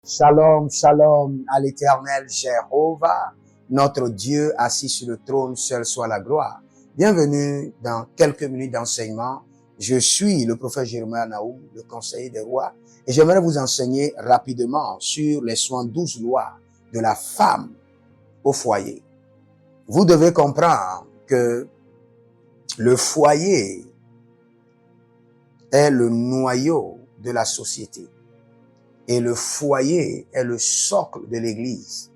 Shalom, shalom à l'Éternel Jéhovah, notre Dieu assis sur le trône, seul soit la gloire. Bienvenue dans quelques minutes d'enseignement. Je suis le prophète Jeremiah Naoum, le conseiller des rois, et j'aimerais vous enseigner rapidement sur les 72 lois de la femme au foyer. Vous devez comprendre que le foyer est le noyau de la société. Et le foyer est le socle de l'église.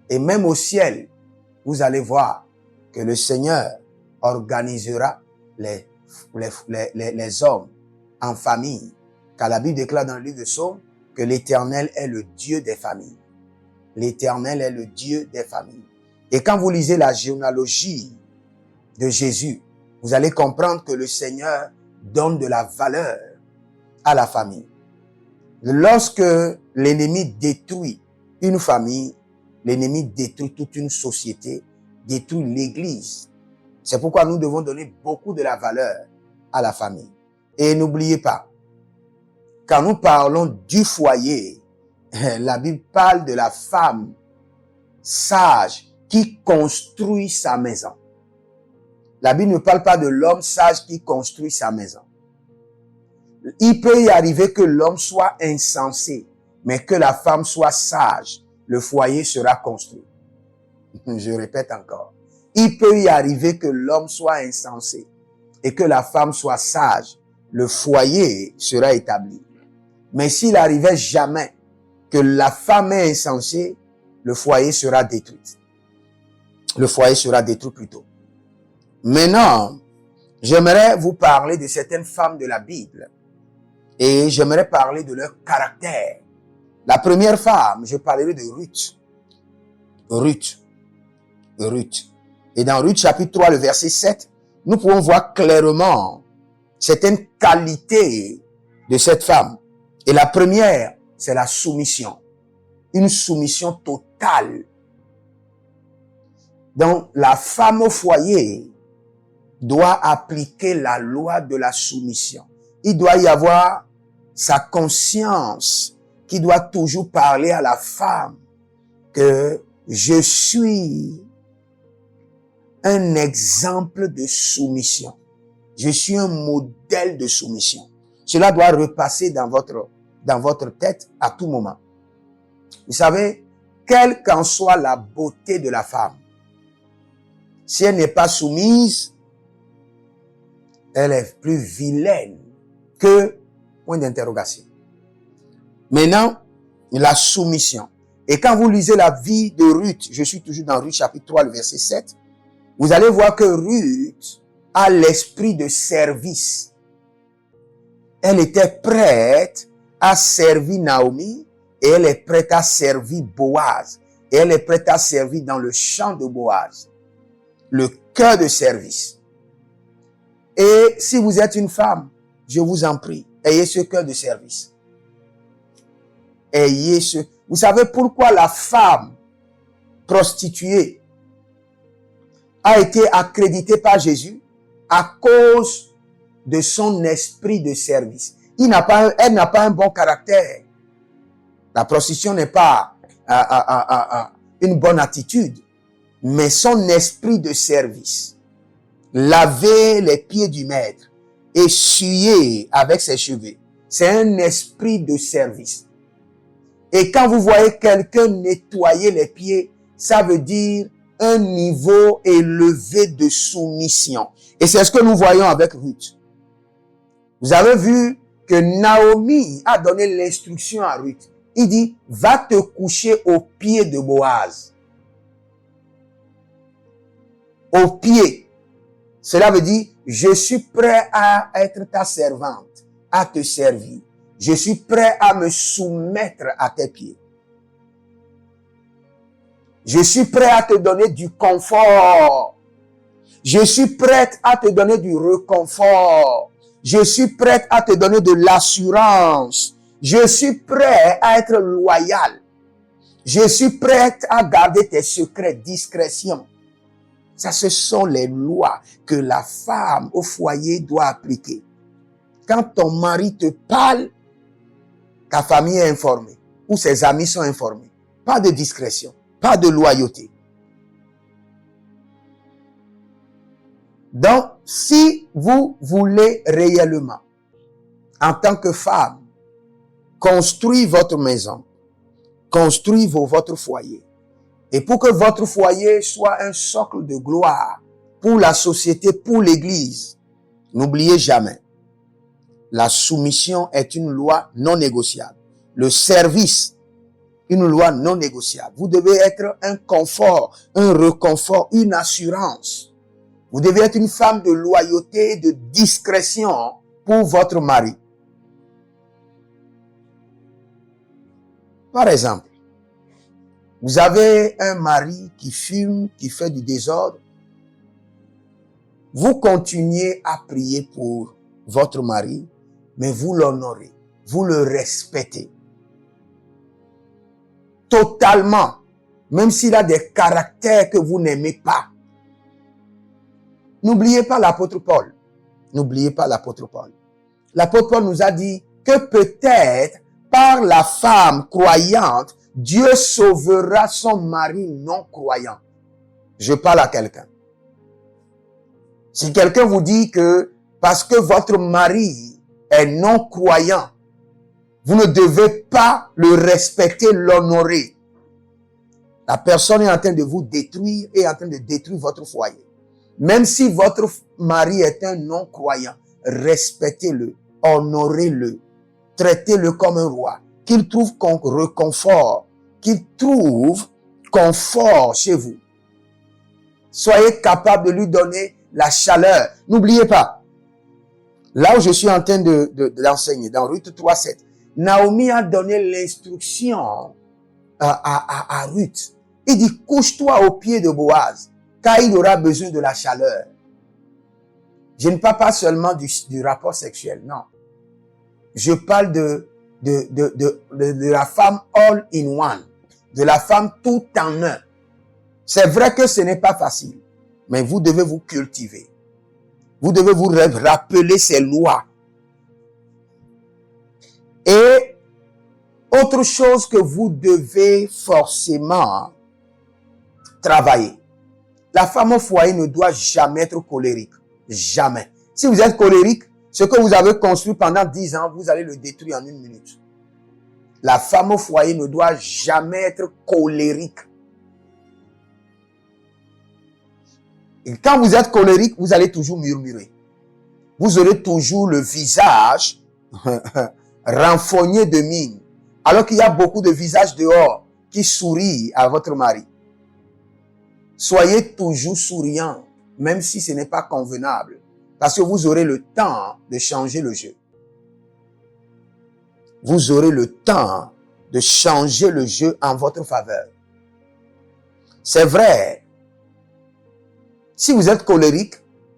Et même au ciel, vous allez voir que le Seigneur organisera les hommes en famille. Car la Bible déclare dans le livre de Psaumes que l'Éternel est le Dieu des familles. L'Éternel est le Dieu des familles. Et quand vous lisez la généalogie de Jésus, vous allez comprendre que le Seigneur donne de la valeur à la famille. Lorsque l'ennemi détruit une famille, l'ennemi détruit toute une société, détruit l'église. C'est pourquoi nous devons donner beaucoup de la valeur à la famille. Et n'oubliez pas, quand nous parlons du foyer, la Bible parle de la femme sage qui construit sa maison. La Bible ne parle pas de l'homme sage qui construit sa maison. Il peut y arriver que l'homme soit insensé, mais que la femme soit sage. Le foyer sera construit. Je répète encore. Il peut y arriver que l'homme soit insensé et que la femme soit sage. Le foyer sera établi. Mais s'il arrivait jamais que la femme est insensée, le foyer sera détruit. Le foyer sera détruit plutôt. Maintenant, j'aimerais vous parler de certaines femmes de la Bible. Et j'aimerais parler de leur caractère. La première femme, je parlerai de Ruth. Ruth. Et dans Ruth chapitre 3, le verset 7, nous pouvons voir clairement certaines qualités de cette femme. Et la première, c'est la soumission. Une soumission totale. Donc, la femme au foyer doit appliquer la loi de la soumission. Il doit y avoir sa conscience qui doit toujours parler à la femme que je suis un exemple de soumission. Je suis un modèle de soumission. Cela doit repasser dans votre tête à tout moment. Vous savez, quelle qu'en soit la beauté de la femme, si elle n'est pas soumise, elle est plus vilaine que point d'interrogation. Maintenant, la soumission. Et quand vous lisez la vie de Ruth, je suis toujours dans Ruth chapitre 3, le verset 7, vous allez voir que Ruth a l'esprit de service. Elle était prête à servir Naomi et elle est prête à servir Boaz. Et elle est prête à servir dans le champ de Boaz. Le cœur de service. Et si vous êtes une femme, je vous en prie, ayez ce cœur de service. Vous savez pourquoi la femme prostituée a été accréditée par Jésus? À cause de son esprit de service. Elle n'a pas un bon caractère. La prostitution n'est pas une bonne attitude, mais son esprit de service. Laver les pieds du maître, essuyer avec ses cheveux. C'est un esprit de service. Et quand vous voyez quelqu'un nettoyer les pieds, ça veut dire un niveau élevé de soumission. Et c'est ce que nous voyons avec Ruth. Vous avez vu que Naomi a donné l'instruction à Ruth. Il dit, va te coucher aux pieds de Boaz. Aux pieds. Cela veut dire, je suis prêt à être ta servante, à te servir. Je suis prêt à me soumettre à tes pieds. Je suis prêt à te donner du confort. Je suis prête à te donner du réconfort. Je suis prête à te donner de l'assurance. Je suis prêt à être loyal. Je suis prête à garder tes secrets, discrétion. Ça, ce sont les lois que la femme au foyer doit appliquer. Quand ton mari te parle, ta famille est informée. où ses amis sont informés. Pas de discrétion, pas de loyauté. Donc, si vous voulez réellement, en tant que femme, construire votre maison, construire votre foyer, et pour que votre foyer soit un socle de gloire pour la société, pour l'Église, n'oubliez jamais, la soumission est une loi non négociable. Le service, une loi non négociable. Vous devez être un confort, un réconfort, une assurance. Vous devez être une femme de loyauté, de discrétion pour votre mari. Par exemple, vous avez un mari qui fume, qui fait du désordre. Vous continuez à prier pour votre mari, mais vous l'honorez, vous le respectez. Totalement, même s'il a des caractères que vous n'aimez pas. N'oubliez pas l'apôtre Paul. N'oubliez pas l'apôtre Paul. L'apôtre Paul nous a dit que peut-être par la femme croyante, Dieu sauvera son mari non croyant. Je parle à quelqu'un. Si quelqu'un vous dit que parce que votre mari est non croyant, vous ne devez pas le respecter, l'honorer. La personne est en train de vous détruire et en train de détruire votre foyer. Même si votre mari est un non-croyant, respectez-le, honorez-le, traitez-le comme un roi, qu'il trouve réconfort, qu'il trouve confort chez vous. Soyez capable de lui donner la chaleur. N'oubliez pas, là où je suis en train de l'enseigner, dans Ruth 3:7, Naomi a donné l'instruction à Ruth. Il dit, couche-toi au pied de Boaz, car il aura besoin de la chaleur. Je ne parle pas seulement du rapport sexuel, non. Je parle de la femme all in one, de la femme tout en un. C'est vrai que ce n'est pas facile, mais vous devez vous cultiver. Vous devez vous rappeler ces lois. Et autre chose que vous devez forcément travailler. La femme au foyer ne doit jamais être colérique. Jamais. Si vous êtes colérique, ce que vous avez construit pendant 10 ans, vous allez le détruire en 1 minute. La femme au foyer ne doit jamais être colérique. Et quand vous êtes colérique, vous allez toujours murmurer. Vous aurez toujours le visage renfogné de mine. Alors qu'il y a beaucoup de visages dehors qui sourient à votre mari. Soyez toujours souriant, même si ce n'est pas convenable. Parce que vous aurez le temps de changer le jeu. Vous aurez le temps de changer le jeu en votre faveur. C'est vrai. Si vous êtes colérique,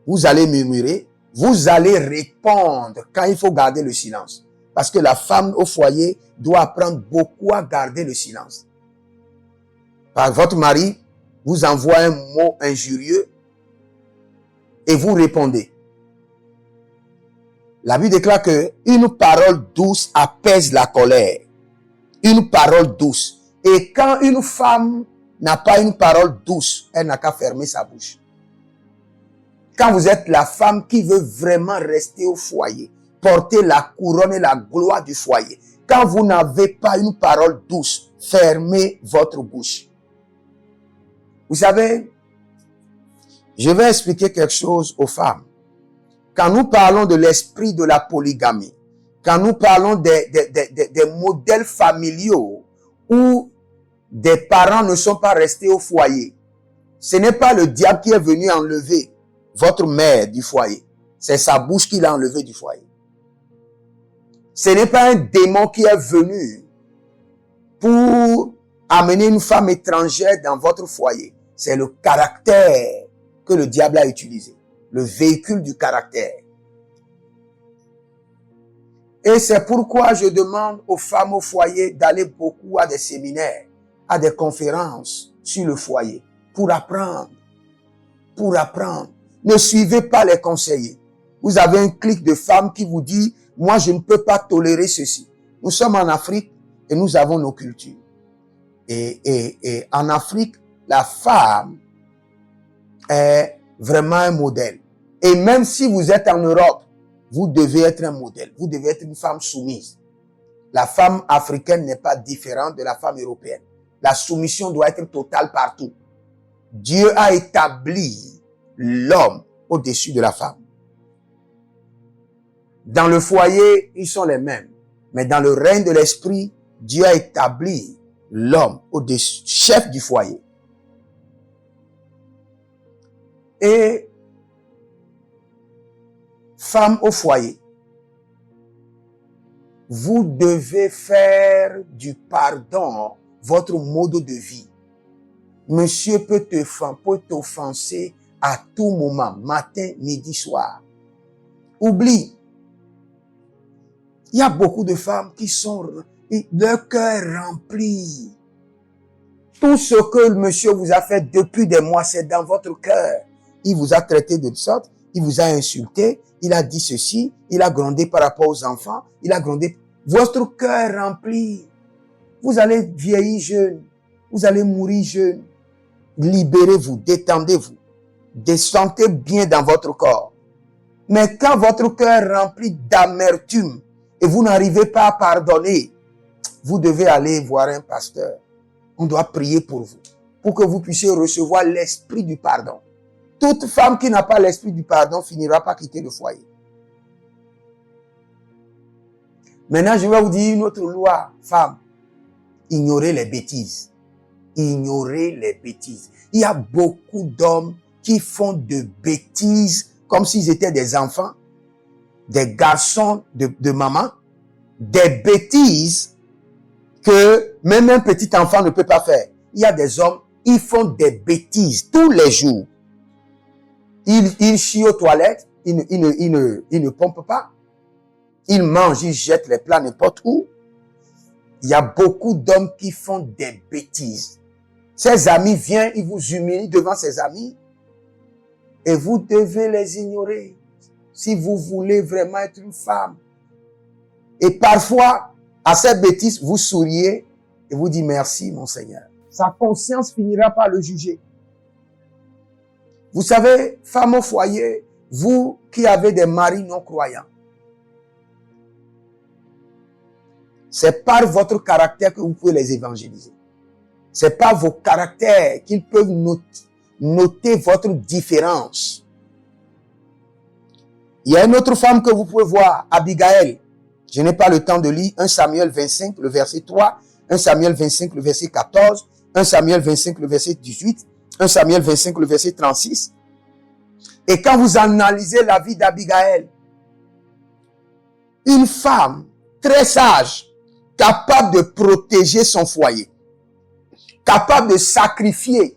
vous allez murmurer, vous allez répondre quand il faut garder le silence. Parce que la femme au foyer doit apprendre beaucoup à garder le silence. Par votre mari vous envoie un mot injurieux et vous répondez. La Bible déclare que une parole douce apaise la colère. Une parole douce. Et quand une femme n'a pas une parole douce, elle n'a qu'à fermer sa bouche. Quand vous êtes la femme qui veut vraiment rester au foyer, porter la couronne et la gloire du foyer, quand vous n'avez pas une parole douce, fermez votre bouche. Vous savez, je vais expliquer quelque chose aux femmes. Quand nous parlons de l'esprit de la polygamie, quand nous parlons des modèles familiaux où des parents ne sont pas restés au foyer, ce n'est pas le diable qui est venu enlever votre mère du foyer. C'est sa bouche qui l'a enlevée du foyer. Ce n'est pas un démon qui est venu pour amener une femme étrangère dans votre foyer. C'est le caractère que le diable a utilisé. Le véhicule du caractère. Et c'est pourquoi je demande aux femmes au foyer d'aller beaucoup à des séminaires, à des conférences sur le foyer, pour apprendre. Pour apprendre. Ne suivez pas les conseillers. Vous avez un clique de femmes qui vous dit, moi je ne peux pas tolérer ceci. Nous sommes en Afrique et nous avons nos cultures. Et en Afrique, la femme est vraiment un modèle. Et même si vous êtes en Europe, vous devez être un modèle. Vous devez être une femme soumise. La femme africaine n'est pas différente de la femme européenne. La soumission doit être totale partout. Dieu a établi l'homme au-dessus de la femme. Dans le foyer, ils sont les mêmes. Mais dans le règne de l'esprit, Dieu a établi l'homme au-dessus, chef du foyer. Et femme au foyer, vous devez faire du pardon votre mode de vie. Monsieur peut t'offenser à tout moment, matin, midi, soir. Oublie. Il y a beaucoup de femmes qui sont, leur cœur rempli. Tout ce que le monsieur vous a fait depuis des mois, c'est dans votre cœur. Il vous a traité de sorte, il vous a insulté, il a dit ceci, il a grondé par rapport aux enfants, il a grondé. Votre cœur rempli. Vous allez vieillir jeune, vous allez mourir jeune. Libérez-vous, détendez-vous, descendez bien dans votre corps. Mais quand votre cœur est rempli d'amertume et vous n'arrivez pas à pardonner, vous devez aller voir un pasteur. On doit prier pour vous, pour que vous puissiez recevoir l'esprit du pardon. Toute femme qui n'a pas l'esprit du pardon finira par quitter le foyer. Maintenant, je vais vous dire une autre loi, femme. Ignorez les bêtises. Ignorez les bêtises. Il y a beaucoup d'hommes qui font de bêtises comme s'ils étaient des enfants, des garçons de maman, des bêtises que même un petit enfant ne peut pas faire. Il y a des hommes, ils font des bêtises tous les jours. Ils chient aux toilettes, ils ne pompent pas. Ils mangent, ils jettent les plats n'importe où. Il y a beaucoup d'hommes qui font des bêtises. Ses amis viennent, ils vous humilient devant ses amis. Et vous devez les ignorer. Si vous voulez vraiment être une femme. Et parfois, à ces bêtises, vous souriez et vous dites merci, mon Seigneur. Sa conscience finira par le juger. Vous savez, femme au foyer, vous qui avez des maris non croyants, c'est par votre caractère que vous pouvez les évangéliser. C'est par vos caractères qu'ils peuvent noter votre différence. Il y a une autre femme que vous pouvez voir, Abigail. Je n'ai pas le temps de lire 1 Samuel 25, le verset 3, 1 Samuel 25, le verset 14, 1 Samuel 25, le verset 18, 1 Samuel 25, le verset 36. Et quand vous analysez la vie d'Abigail, une femme très sage, capable de protéger son foyer, capable de sacrifier.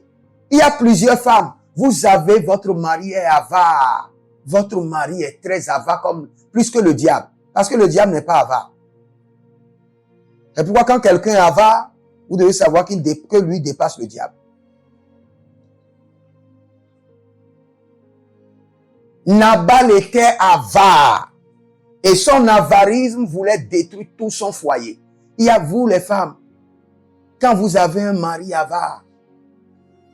Il y a plusieurs femmes. Vous avez votre mari est avare. Votre mari est très avare, comme plus que le diable. Parce que le diable n'est pas avare. C'est pourquoi quand quelqu'un est avare, vous devez savoir que lui dépasse le diable. Nabal était avare. Et son avarisme voulait détruire tout son foyer. Il y a vous les femmes, quand vous avez un mari avare,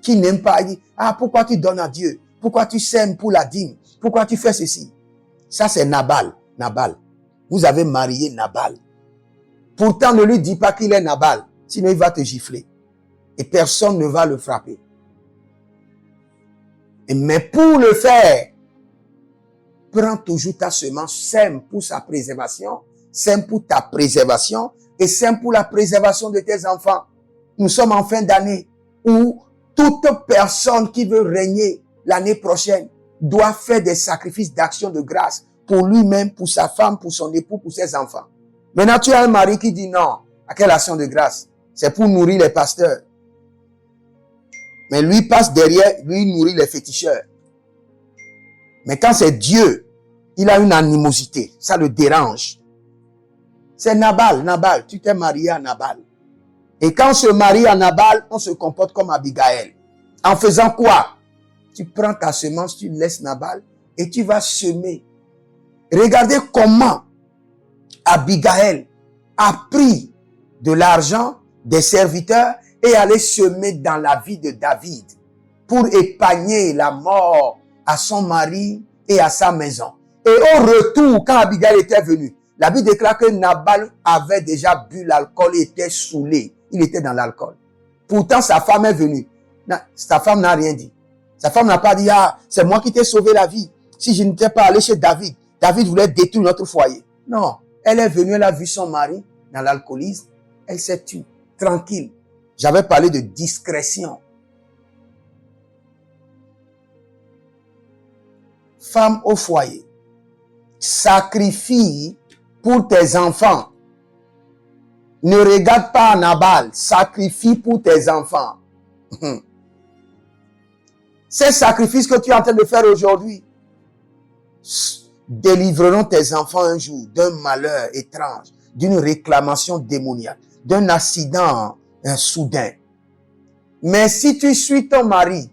qui n'aime pas, il dit, ah, pourquoi tu donnes à Dieu? Pourquoi tu sèmes pour la dîme? Pourquoi tu fais ceci? Ça, c'est Nabal. Nabal. Vous avez marié Nabal. Pourtant, ne lui dis pas qu'il est Nabal. Sinon, il va te gifler. Et personne ne va le frapper. Mais pour le faire, prends toujours ta semence, sème pour sa préservation, sème pour ta préservation et sème pour la préservation de tes enfants. Nous sommes en fin d'année où toute personne qui veut régner l'année prochaine doit faire des sacrifices d'action de grâce pour lui-même, pour sa femme, pour son époux, pour ses enfants. Maintenant, tu as un mari qui dit non. À quelle action de grâce? C'est pour nourrir les pasteurs. Mais lui passe derrière, lui nourrit les féticheurs. Mais quand c'est Dieu, il a une animosité. Ça le dérange. C'est Nabal. Nabal, tu t'es marié à Nabal. Et quand on se marie à Nabal, on se comporte comme Abigail. En faisant quoi? Tu prends ta semence, tu laisses Nabal et tu vas semer. Regardez comment Abigail a pris de l'argent, des serviteurs et aller se mettre dans la vie de David pour épargner la mort à son mari et à sa maison. Et au retour, quand Abigail était venue, la Bible déclare que Nabal avait déjà bu l'alcool et était saoulé. Il était dans l'alcool. Pourtant, sa femme est venue. Sa femme n'a rien dit. Sa femme n'a pas dit, ah, c'est moi qui t'ai sauvé la vie. Si je n'étais pas allé chez David, David voulait détruire notre foyer. Non, elle est venue, elle a vu son mari dans l'alcoolisme. Elle s'est tue, tranquille. J'avais parlé de discrétion. Femme au foyer, sacrifie pour tes enfants. Ne regarde pas Nabal, sacrifie pour tes enfants. Ces sacrifices que tu es en train de faire aujourd'hui délivreront tes enfants un jour d'un malheur étrange, d'une réclamation démoniaque, d'un accident soudain. Mais si tu suis ton mari,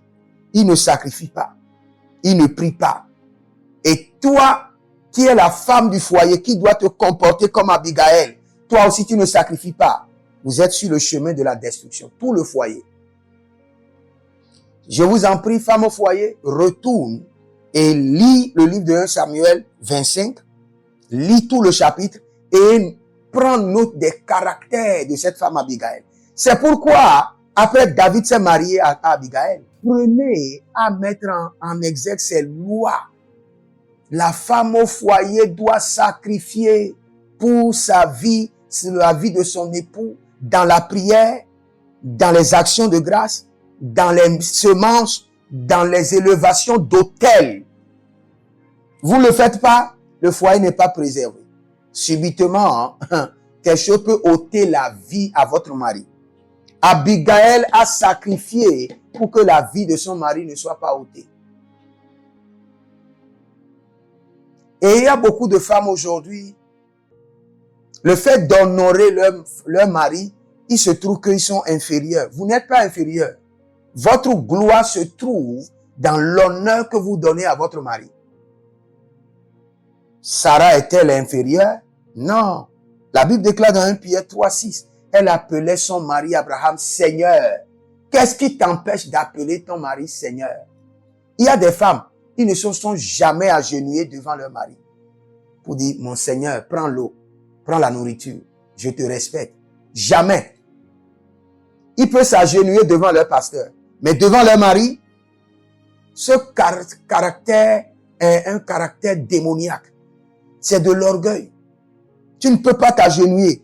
il ne sacrifie pas, il ne prie pas. Et toi, qui es la femme du foyer, qui doit te comporter comme Abigail, toi aussi tu ne sacrifies pas. Vous êtes sur le chemin de la destruction, tout le foyer. Je vous en prie, femme au foyer, retourne et lis le livre de 1 Samuel 25, lis tout le chapitre et prends note des caractères de cette femme Abigail. C'est pourquoi, après David s'est marié à Abigail, prenez à mettre en exergue ces lois. La femme au foyer doit sacrifier pour sa vie, sur la vie de son époux, dans la prière, dans les actions de grâce, dans les semences, dans les élevations d'autels. Vous ne le faites pas, le foyer n'est pas préservé. Subitement, quelque chose peut ôter la vie à votre mari. Abigail a sacrifié pour que la vie de son mari ne soit pas ôtée. Et il y a beaucoup de femmes aujourd'hui, le fait d'honorer leur mari, il se trouve qu'ils sont inférieurs. Vous n'êtes pas inférieurs. Votre gloire se trouve dans l'honneur que vous donnez à votre mari. Sarah est-elle inférieure? Non. La Bible déclare dans 1 Pierre 3,6, elle appelait son mari Abraham Seigneur. Qu'est-ce qui t'empêche d'appeler ton mari Seigneur? Il y a des femmes, ils ne se sont jamais agenouillés devant leur mari pour dire, mon Seigneur, prends l'eau, prends la nourriture, je te respecte. Jamais. Ils peuvent s'agenouiller devant leur pasteur, mais devant leur mari, ce caractère est un caractère démoniaque. C'est de l'orgueil. Tu ne peux pas t'agenouiller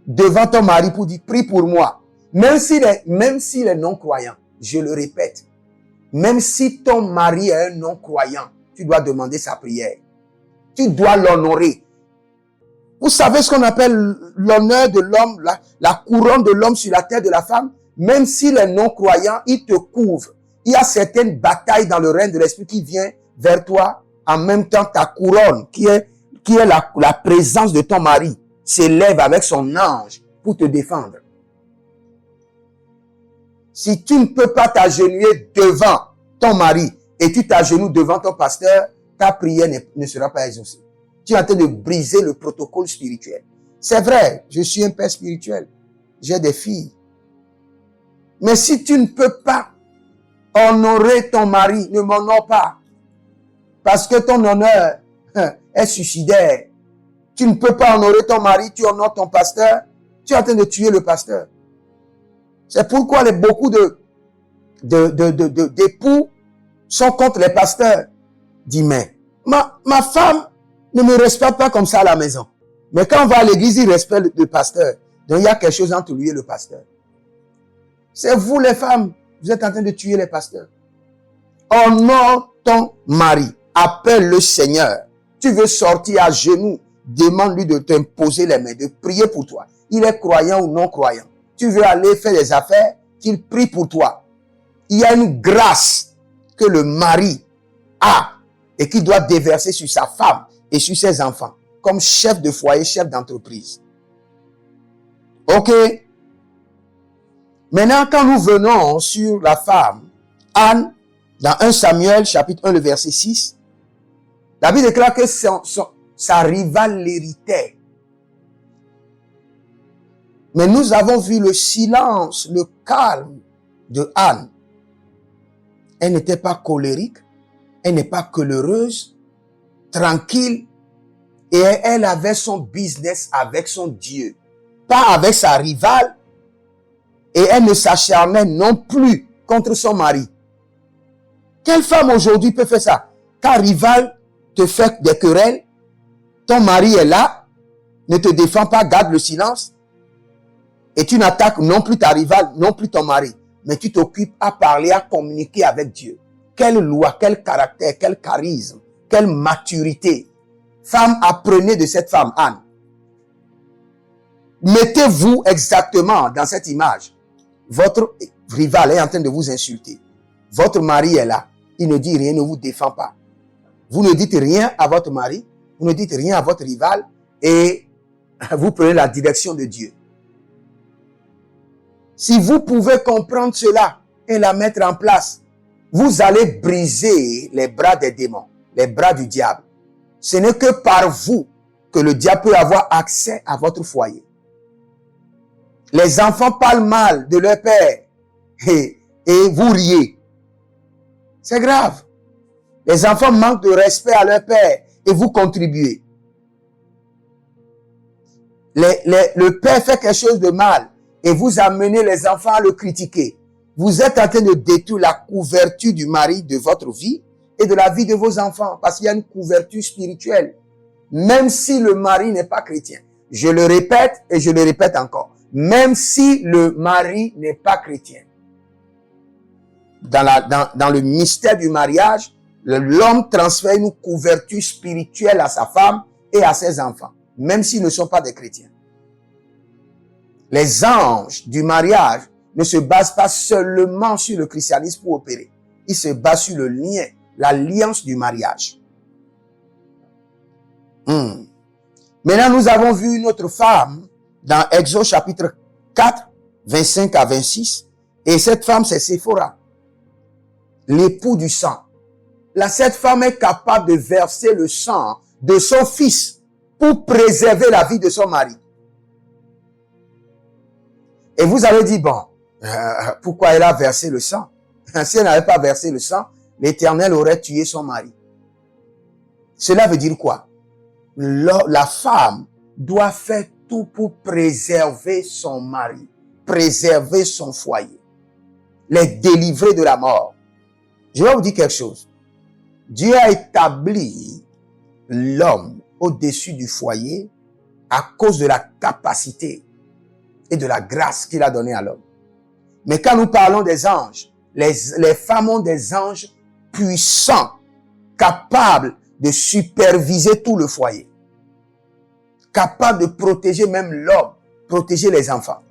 devant ton mari pour dire, prie pour moi. Même s'il est non-croyant, je le répète, même si ton mari est un non-croyant, tu dois demander sa prière. Tu dois l'honorer. Vous savez ce qu'on appelle l'honneur de l'homme, la couronne de l'homme sur la tête de la femme? Même s'il est non-croyant, il te couvre. Il y a certaines batailles dans le règne de l'esprit qui vient vers toi. En même temps, ta couronne, qui est la présence de ton mari, s'élève avec son ange pour te défendre. Si tu ne peux pas t'agenouiller devant ton mari et tu t'agenouilles devant ton pasteur, ta prière ne sera pas exaucée. Tu es en train de briser le protocole spirituel. C'est vrai, je suis un père spirituel. J'ai des filles. Mais si tu ne peux pas honorer ton mari, ne m'honore pas. Parce que ton honneur est suicidaire. Tu ne peux pas honorer ton mari, tu honores ton pasteur. Tu es en train de tuer le pasteur. C'est pourquoi beaucoup d'époux sont contre les pasteurs. Dis, mais ma femme ne me respecte pas comme ça à la maison. Mais quand on va à l'église, il respecte le pasteur. Donc il y a quelque chose entre lui et le pasteur. C'est vous les femmes, vous êtes en train de tuer les pasteurs. Honore ton mari. Appelle le Seigneur. Tu veux sortir à genoux, demande-lui de t'imposer les mains, de prier pour toi. Il est croyant ou non croyant. Tu veux aller faire des affaires, qu'il prie pour toi. Il y a une grâce que le mari a et qui doit déverser sur sa femme et sur ses enfants, comme chef de foyer, chef d'entreprise. Ok? Maintenant, quand nous venons sur la femme, Anne, dans 1 Samuel, chapitre 1, le verset 6, la Bible déclare que sa rivale l'héritait. Mais nous avons vu le silence, le calme de Anne. Elle n'était pas colérique, elle n'est pas coléreuse, tranquille, et elle avait son business avec son Dieu, pas avec sa rivale, et elle ne s'acharnait non plus contre son mari. Quelle femme aujourd'hui peut faire ça? Ta rivale te fait des querelles, ton mari est là, ne te défend pas, garde le silence, et tu n'attaques non plus ta rivale, non plus ton mari, mais tu t'occupes à parler, à communiquer avec Dieu. Quelle loi, quel caractère, quel charisme, quelle maturité. Femme, apprenez de cette femme, Anne. Mettez-vous exactement dans cette image. Votre rival est en train de vous insulter. Votre mari est là. Il ne dit rien, ne vous défend pas. Vous ne dites rien à votre mari, vous ne dites rien à votre rival et vous prenez la direction de Dieu. Si vous pouvez comprendre cela et la mettre en place, vous allez briser les bras des démons, les bras du diable. Ce n'est que par vous que le diable peut avoir accès à votre foyer. Les enfants parlent mal de leur père et vous riez. C'est grave. Les enfants manquent de respect à leur père et vous contribuez. Le père fait quelque chose de mal et vous amenez les enfants à le critiquer. Vous êtes en train de détruire la couverture du mari de votre vie et de la vie de vos enfants parce qu'il y a une couverture spirituelle. Même si le mari n'est pas chrétien. Je le répète et je le répète encore. Même si le mari n'est pas chrétien. Dans le mystère du mariage, l'homme transfère une couverture spirituelle à sa femme et à ses enfants, même s'ils ne sont pas des chrétiens. Les anges du mariage ne se basent pas seulement sur le christianisme pour opérer. Ils se basent sur le lien, l'alliance du mariage. Maintenant, nous avons vu une autre femme dans Exode chapitre 4, 25 à 26. Et cette femme, c'est Séphora, l'époux du sang. Là, cette femme est capable de verser le sang de son fils pour préserver la vie de son mari. Et vous allez dire, bon, pourquoi elle a versé le sang? Si elle n'avait pas versé le sang, l'Éternel aurait tué son mari. Cela veut dire quoi? La femme doit faire tout pour préserver son mari, préserver son foyer, les délivrer de la mort. Je vais vous dire quelque chose. Dieu a établi l'homme au-dessus du foyer à cause de la capacité et de la grâce qu'il a donnée à l'homme. Mais quand nous parlons des anges, les femmes ont des anges puissants, capables de superviser tout le foyer, capables de protéger même l'homme, protéger les enfants.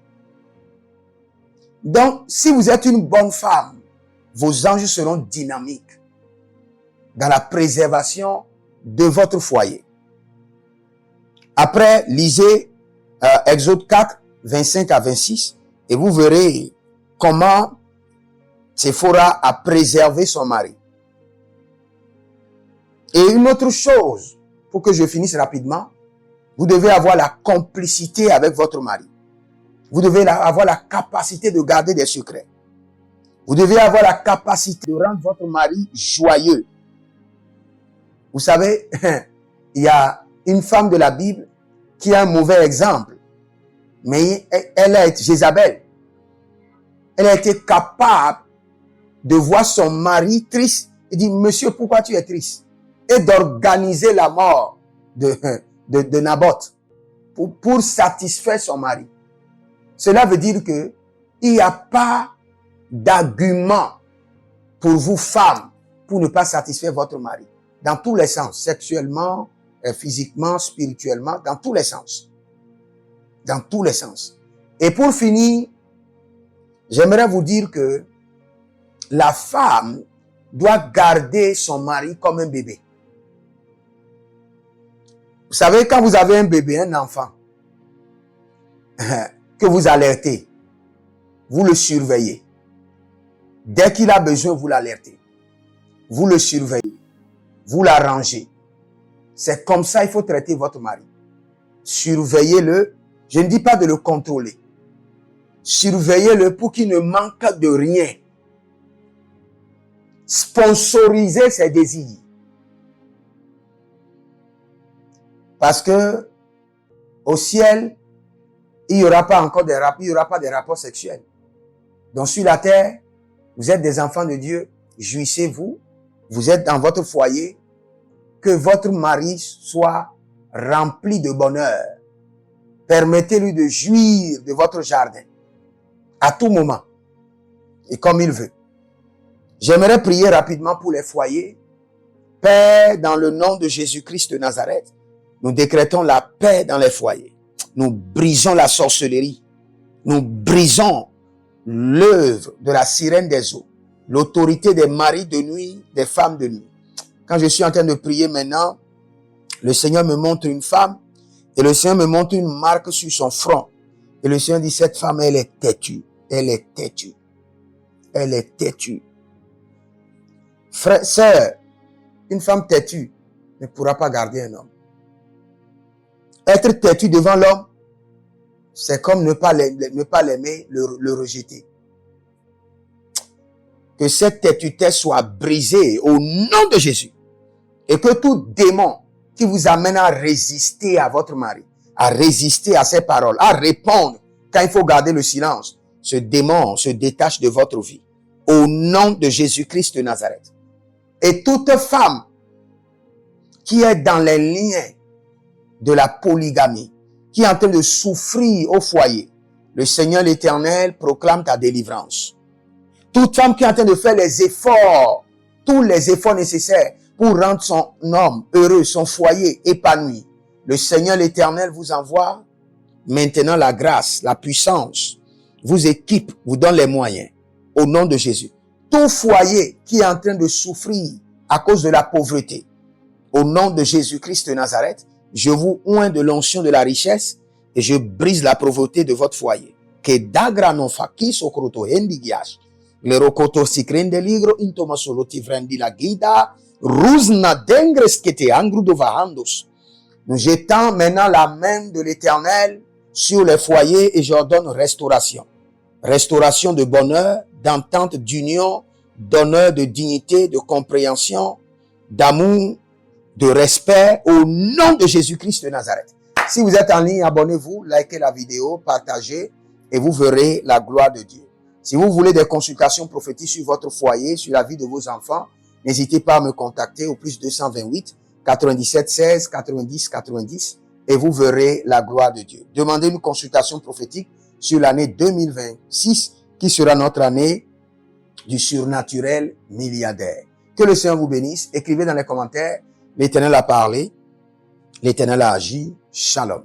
Donc, si vous êtes une bonne femme, vos anges seront dynamiques dans la préservation de votre foyer. Après, lisez Exode 4, 25 à 26, et vous verrez comment Séphora a préservé son mari. Et une autre chose, pour que je finisse rapidement, vous devez avoir la complicité avec votre mari. Vous devez avoir la capacité de garder des secrets. Vous devez avoir la capacité de rendre votre mari joyeux. Vous savez, il y a une femme de la Bible qui a un mauvais exemple. Mais elle a été Jézabel. Elle a été capable de voir son mari triste et dit, monsieur, pourquoi tu es triste? Et d'organiser la mort de Naboth pour satisfaire son mari. Cela veut dire que il n'y a pas d'argument pour vous, femmes, pour ne pas satisfaire votre mari. Dans tous les sens, sexuellement, physiquement, spirituellement, dans tous les sens. Dans tous les sens. Et pour finir, j'aimerais vous dire que la femme doit garder son mari comme un bébé. Vous savez, quand vous avez un bébé, un enfant, que vous alertez, vous le surveillez. Dès qu'il a besoin, vous l'alertez. Vous le surveillez. Vous l'arrangez. C'est comme ça qu'il faut traiter votre mari. Surveillez-le. Je ne dis pas de le contrôler. Surveillez-le pour qu'il ne manque de rien. Sponsorisez ses désirs. Parce que au ciel, il n'y aura pas encore des rapports sexuels. Donc sur la terre, vous êtes des enfants de Dieu, jouissez-vous, vous êtes dans votre foyer, que votre mari soit rempli de bonheur. Permettez-lui de jouir de votre jardin à tout moment et comme il veut. J'aimerais prier rapidement pour les foyers. Père, dans le nom de Jésus-Christ de Nazareth, nous décrétons la paix dans les foyers. Nous brisons la sorcellerie. Nous brisons l'œuvre de la sirène des eaux, l'autorité des maris de nuit, des femmes de nuit. Quand je suis en train de prier maintenant, le Seigneur me montre une femme et le Seigneur me montre une marque sur son front. Et le Seigneur dit, cette femme, elle est têtue. Elle est têtue. Elle est têtue. Frère, sœur, une femme têtue ne pourra pas garder un homme. Être têtu devant l'homme, c'est comme ne pas l'aimer, le rejeter. Que cette têtudité soit brisée au nom de Jésus. Et que tout démon qui vous amène à résister à votre mari, à résister à ses paroles, à répondre quand il faut garder le silence, ce démon se détache de votre vie. Au nom de Jésus-Christ de Nazareth. Et toute femme qui est dans les liens de la polygamie, qui est en train de souffrir au foyer, le Seigneur l'Éternel proclame ta délivrance. Toute femme qui est en train de faire les efforts, tous les efforts nécessaires pour rendre son homme heureux, son foyer épanoui, le Seigneur l'Éternel vous envoie maintenant la grâce, la puissance, vous équipe, vous donne les moyens, au nom de Jésus. Tout foyer qui est en train de souffrir à cause de la pauvreté, au nom de Jésus-Christ de Nazareth, je vous oins de l'onction de la richesse et je brise la pauvreté de votre foyer. Que dagrano fakis okroto hendigiash, le rokoto sikren de ligro intoma soloti vrendi la guida, ruzna dengres kete angru de vahandos. Nous jetons maintenant la main de l'Éternel sur les foyers et j'ordonne restauration. Restauration de bonheur, d'entente, d'union, d'honneur, de dignité, de compréhension, d'amour, de respect au nom de Jésus-Christ de Nazareth. Si vous êtes en ligne, abonnez-vous, likez la vidéo, partagez et vous verrez la gloire de Dieu. Si vous voulez des consultations prophétiques sur votre foyer, sur la vie de vos enfants, n'hésitez pas à me contacter au plus 228 97 16 90 90 et vous verrez la gloire de Dieu. Demandez une consultation prophétique sur l'année 2026 qui sera notre année du surnaturel milliardaire. Que le Seigneur vous bénisse. Écrivez dans les commentaires, l'Éternel a parlé, l'Éternel a agi. Shalom.